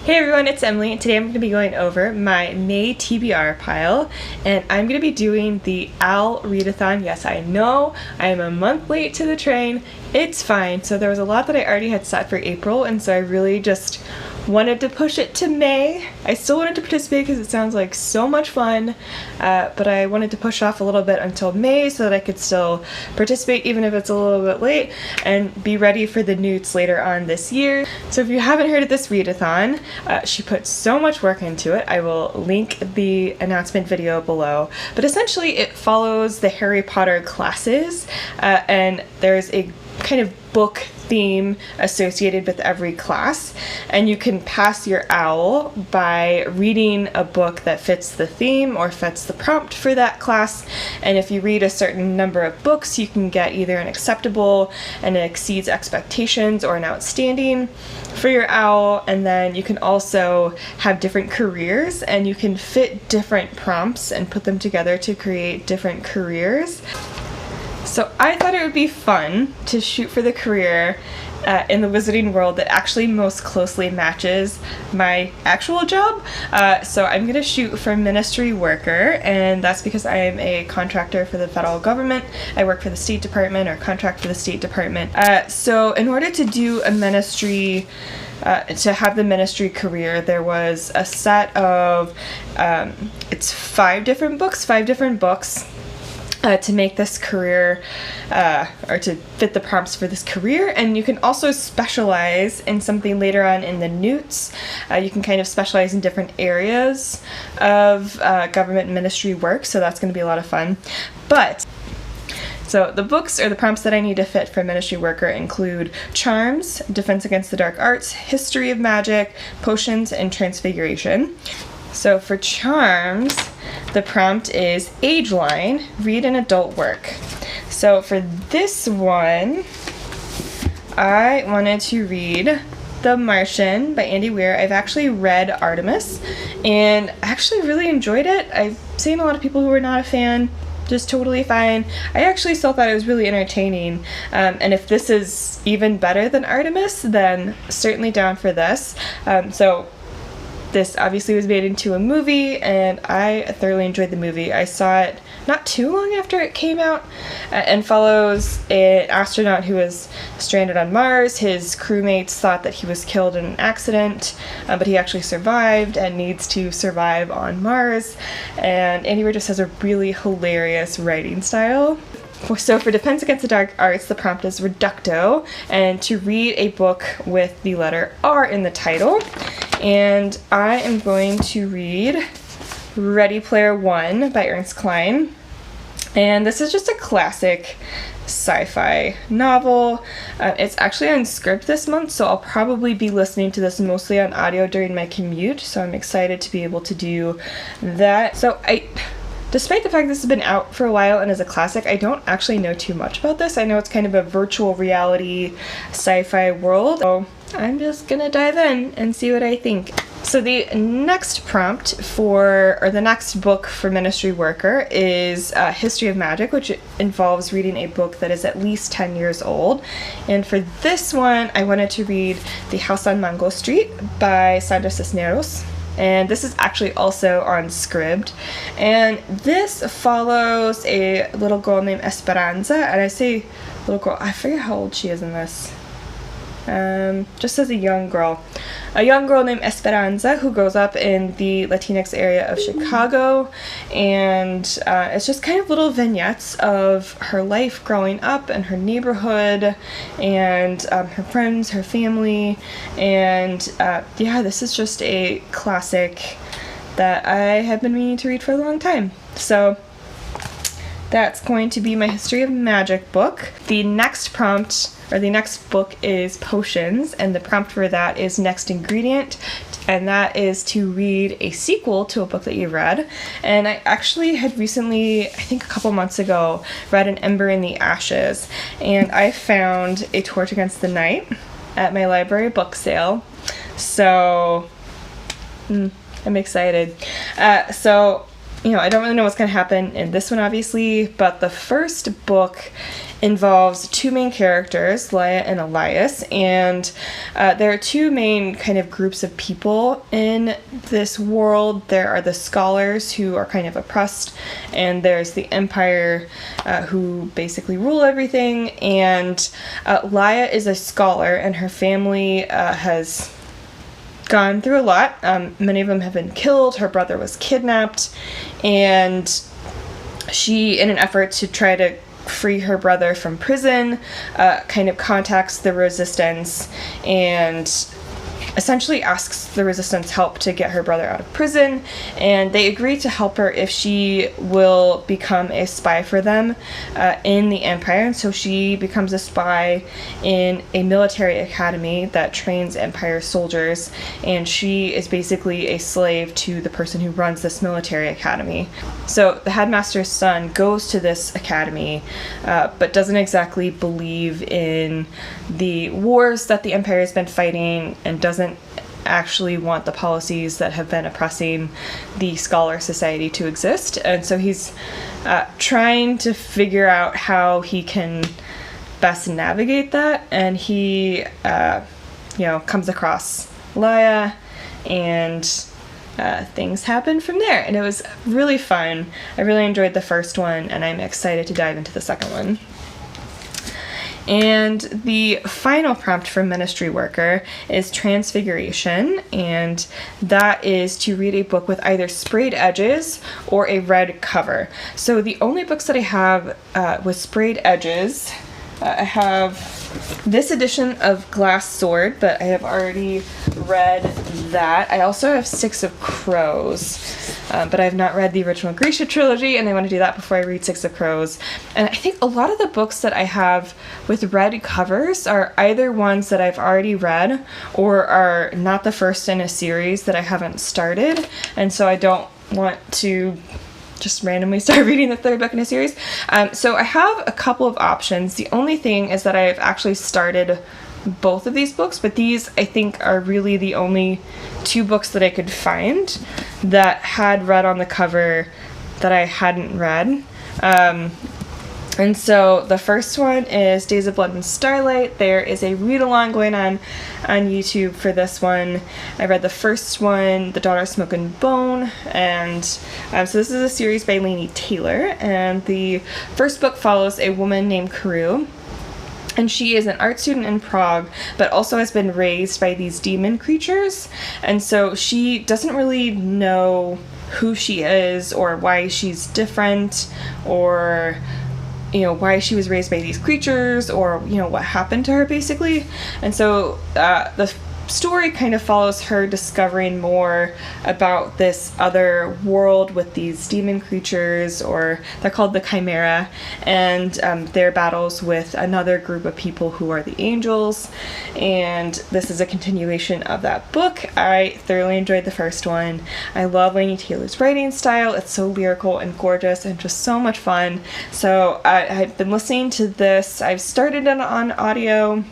Hey everyone, it's Emily, and today I'm going to be going over my May TBR pile, and I'm going to be doing the OWL Readathon. Yes, I know, I am a month late to the train. It's fine. So there was a lot that I already had set for April, and so I really just wanted to push it to May. I still wanted to participate because it sounds like so much fun, but I wanted to push off a little bit until May so that I could still participate even if it's a little bit late and be ready for the newts later on this year. So if you haven't heard of this readathon, she put so much work into it. I will link the announcement video below, but essentially it follows the Harry Potter classes, and there's a kind of book theme associated with every class, and you can pass your OWL by reading a book that fits the theme or fits the prompt for that class. And if you read a certain number of books, you can get either an acceptable and it exceeds expectations or an outstanding for your OWL. And then you can also have different careers, and you can fit different prompts and put them together to create different careers. So I thought it would be fun to shoot for the career in the wizarding world that actually most closely matches my actual job. So I'm going to shoot for ministry worker, and that's because I am a contractor for the federal government. I work for the State Department, or contract for the State Department. So in order to do a ministry, to have the ministry career, there was a set of, it's 5 different books, to make this career, or to fit the prompts for this career. And you can also specialize in something later on in the newts. You can kind of specialize in different areas of government ministry work, so that's going to be a lot of fun. So the books or the prompts that I need to fit for ministry worker include Charms, Defense Against the Dark Arts, History of Magic, Potions, and Transfiguration. So for Charms, the prompt is age line, read an adult work. So for this one, I wanted to read The Martian by Andy Weir. I've actually read Artemis and actually really enjoyed it. I've seen a lot of people who were not a fan, just totally fine. I actually still thought it was really entertaining, and if this is even better than Artemis, then certainly down for this. So this obviously was made into a movie, and I thoroughly enjoyed the movie. I saw it not too long after it came out, and follows an astronaut who was stranded on Mars. His crewmates thought that he was killed in an accident, but he actually survived and needs to survive on Mars. And Andy Weir just has a really hilarious writing style. So for Defense Against the Dark Arts, the prompt is Reducto, and to read a book with the letter R in the title. And I am going to read Ready Player One by Ernest Cline. And this is just a classic sci-fi novel. It's actually on Script this month, so I'll probably be listening to this mostly on audio during my commute, so I'm excited to be able to do that. So despite the fact this has been out for a while and is a classic, I don't actually know too much about this. I know it's kind of a virtual reality sci-fi world, so I'm just gonna dive in and see what I think. So the next prompt or the next book for ministry worker is History of Magic, which involves reading a book that is at least 10 years old. And for this one, I wanted to read The House on Mango Street by Sandra Cisneros. And this is actually also on Scribd. And this follows a little girl named Esperanza, and I say little girl, I forget how old she is in this. Just as a young girl named Esperanza who grows up in the Latinx area of Chicago, and it's just kind of little vignettes of her life growing up and her neighborhood and her friends, her family, and yeah, this is just a classic that I have been meaning to read for a long time. So that's going to be my History of Magic book. The next prompt, or the next book, is Potions, and the prompt for that is Next Ingredient, and that is to read a sequel to a book that you've read. And I actually had recently, I think a couple months ago, read An Ember in the Ashes, and I found A Torch Against the Night at my library book sale. So I'm excited. So I don't really know what's going to happen in this one, obviously, but the first book involves two main characters, Laia and Elias, and there are two main kind of groups of people in this world. There are the scholars who are kind of oppressed, and there's the Empire who basically rule everything, and Laia is a scholar, and her family has gone through a lot. Many of them have been killed. Her brother was kidnapped, and she, in an effort to try to free her brother from prison, kind of contacts the Resistance and essentially asks the Resistance help to get her brother out of prison, and they agree to help her if she will become a spy for them in the Empire. And so she becomes a spy in a military academy that trains Empire soldiers, and she is basically a slave to the person who runs this military academy. So the headmaster's son goes to this academy, but doesn't exactly believe in the wars that the Empire has been fighting, and doesn't actually want the policies that have been oppressing the scholar society to exist. And so he's trying to figure out how he can best navigate that, and he comes across Laia, and things happen from there, and it was really fun. I really enjoyed the first one, and I'm excited to dive into the second one. And the final prompt for Ministry Worker is Transfiguration, and that is to read a book with either sprayed edges or a red cover. So the only books that I have with sprayed edges, I have this edition of Glass Sword, but I have already read that. I also have Six of Crows, but I have not read the original Grisha trilogy, and I want to do that before I read Six of Crows. And I think a lot of the books that I have with red covers are either ones that I've already read or are not the first in a series that I haven't started, and so I don't want to just randomly start reading the third book in a series. So I have a couple of options. The only thing is that I've actually started both of these books, but these I think are really the only two books that I could find that had red on the cover that I hadn't read. And so the first one is Days of Blood and Starlight. There is a read-along going on YouTube for this one. I read the first one, The Daughter of Smoke and Bone, and so this is a series by Laini Taylor, and the first book follows a woman named Karu, and she is an art student in Prague, but also has been raised by these demon creatures, and so she doesn't really know who she is or why she's different, or why she was raised by these creatures, or, what happened to her, basically. And so the story kind of follows her discovering more about this other world with these demon creatures, or they're called the Chimera, and their battles with another group of people who are the angels. And this is a continuation of that book. I thoroughly enjoyed the first one. I love Laini Taylor's writing style. It's so lyrical and gorgeous and just so much fun. So I've been listening to this. I've started it on audio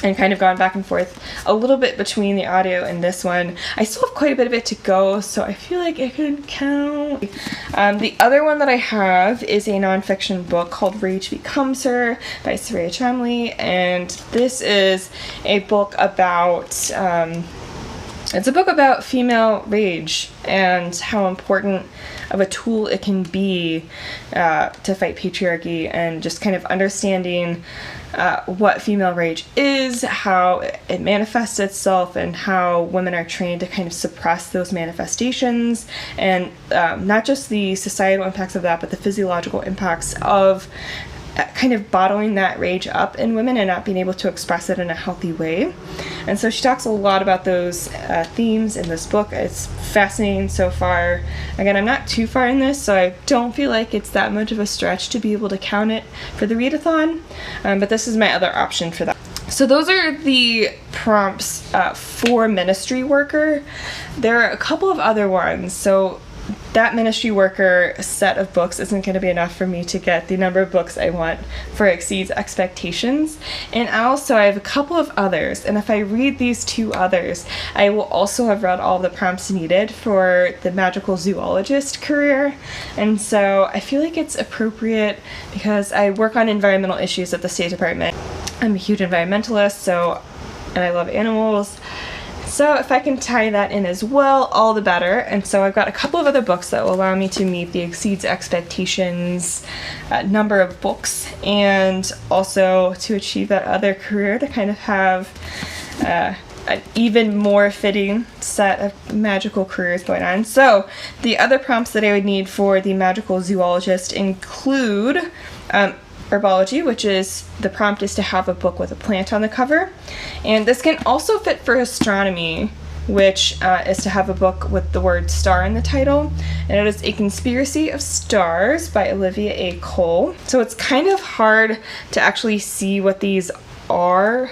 and kind of gone back and forth a little bit between the audio and this one. I still have quite a bit of it to go, so I feel like it could count. The other one that I have is a nonfiction book called Rage Becomes Her by Saraya Chomley, and this is a book about it's a book about female rage and how important of a tool it can be to fight patriarchy, and just kind of understanding what female rage is, how it manifests itself, and how women are trained to kind of suppress those manifestations, and not just the societal impacts of that, but the physiological impacts of kind of bottling that rage up in women and not being able to express it in a healthy way. And so she talks a lot about those themes in this book. It's fascinating so far. Again, I'm not too far in this, so I don't feel like it's that much of a stretch to be able to count it for the readathon, but this is my other option for that. So those are the prompts for Ministry Worker. There are a couple of other ones. So that ministry worker set of books isn't going to be enough for me to get the number of books I want for Exceeds Expectations. And also I have a couple of others, and if I read these 2 others, I will also have read all the prompts needed for the magical zoologist career. And so I feel like it's appropriate because I work on environmental issues at the State Department. I'm a huge environmentalist, and I love animals. So if I can tie that in as well, all the better. And so I've got a couple of other books that will allow me to meet the Exceeds Expectations number of books, and also to achieve that other career, to kind of have an even more fitting set of magical careers going on. So the other prompts that I would need for the magical zoologist include herbology, which is the prompt is to have a book with a plant on the cover. And this can also fit for astronomy, which is to have a book with the word star in the title. And it is A Conspiracy of Stars by Olivia A. Cole. So it's kind of hard to actually see what these are,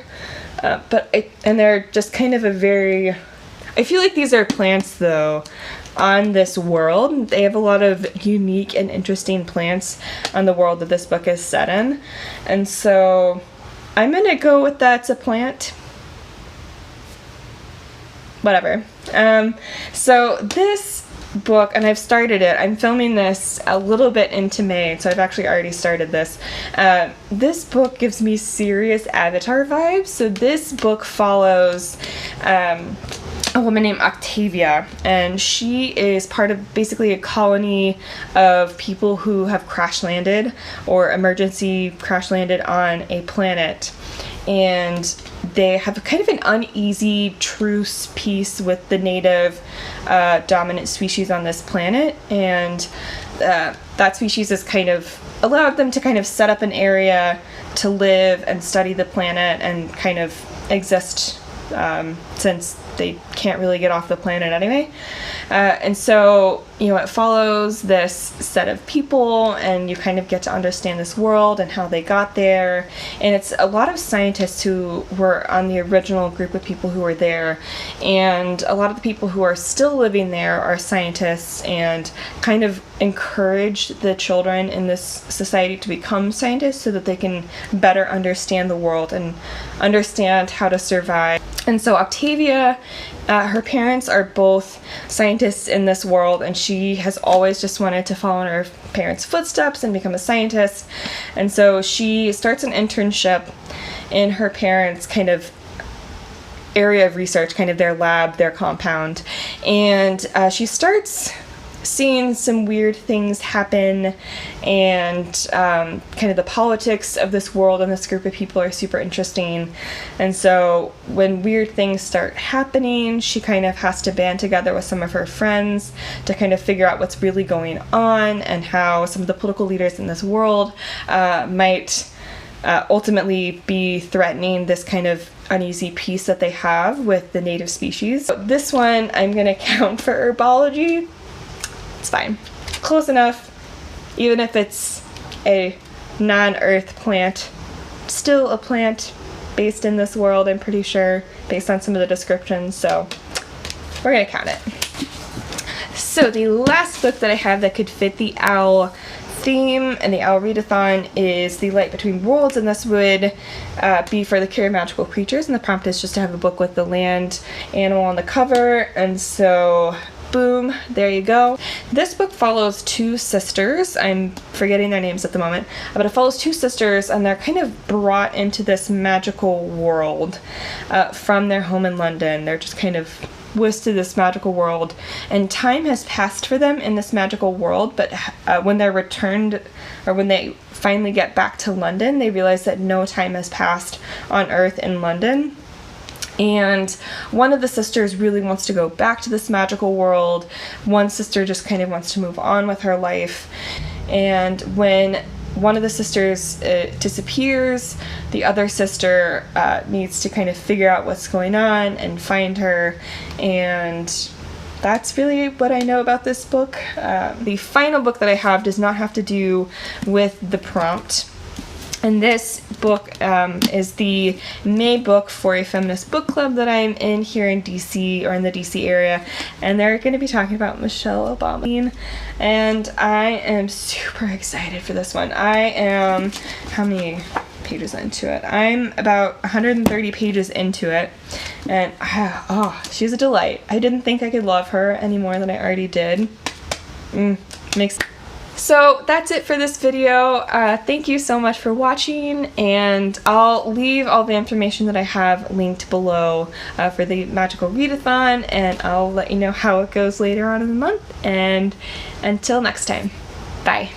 and they're just kind of I feel like these are plants though on this world. They have a lot of unique and interesting plants on the world that this book is set in. And so I'm gonna go with that's a plant. Whatever. So this book, and I've started it, I'm filming this a little bit into May, so I've actually already started this. This book gives me serious Avatar vibes. So this book follows a woman named Octavia, and she is part of basically a colony of people who have crash landed or emergency crash landed on a planet, and they have kind of an uneasy truce peace with the native dominant species on this planet, and that species has kind of allowed them to kind of set up an area to live and study the planet and kind of exist, since they can't really get off the planet anyway. And so, it follows this set of people, and you kind of get to understand this world and how they got there. And it's a lot of scientists who were on the original group of people who were there. And a lot of the people who are still living there are scientists, and kind of encourage the children in this society to become scientists so that they can better understand the world and understand how to survive. And so Octavia, her parents are both scientists in this world, and she has always just wanted to follow in her parents' footsteps and become a scientist. And so she starts an internship in her parents' kind of area of research, kind of their lab, their compound. And she starts seeing some weird things happen, and kind of the politics of this world and this group of people are super interesting. And so when weird things start happening, she kind of has to band together with some of her friends to kind of figure out what's really going on and how some of the political leaders in this world might ultimately be threatening this kind of uneasy peace that they have with the native species. So this one I'm going to count for herbology. It's fine. Close enough. Even if it's a non-earth plant, still a plant based in this world, I'm pretty sure, based on some of the descriptions, so we're gonna count it. So the last book that I have that could fit the OWL theme and the OWL Readathon is The Light Between Worlds, and this would be for the Cure of Magical Creatures, and the prompt is just to have a book with the land animal on the cover, and so boom, there you go. This book follows 2 sisters. I'm forgetting their names at the moment, but it follows 2 sisters, and they're kind of brought into this magical world from their home in London. They're just kind of whisked to this magical world, and time has passed for them in this magical world, but when they're returned, or when they finally get back to London, they realize that no time has passed on Earth in London. And one of the sisters really wants to go back to this magical world. One sister just kind of wants to move on with her life. And when one of the sisters disappears, the other sister needs to kind of figure out what's going on and find her. And that's really what I know about this book. The final book that I have does not have to do with the prompt. And this book is the May book for a feminist book club that I'm in here in DC, or in the DC area, and they're going to be talking about Michelle Obama. And I am super excited for this one. I am, how many pages into it? I'm about 130 pages into it, and oh, she's a delight. I didn't think I could love her any more than I already did. So that's it for this video. Thank you so much for watching, and I'll leave all the information that I have linked below for the Magical Readathon, and I'll let you know how it goes later on in the month. And until next time, bye.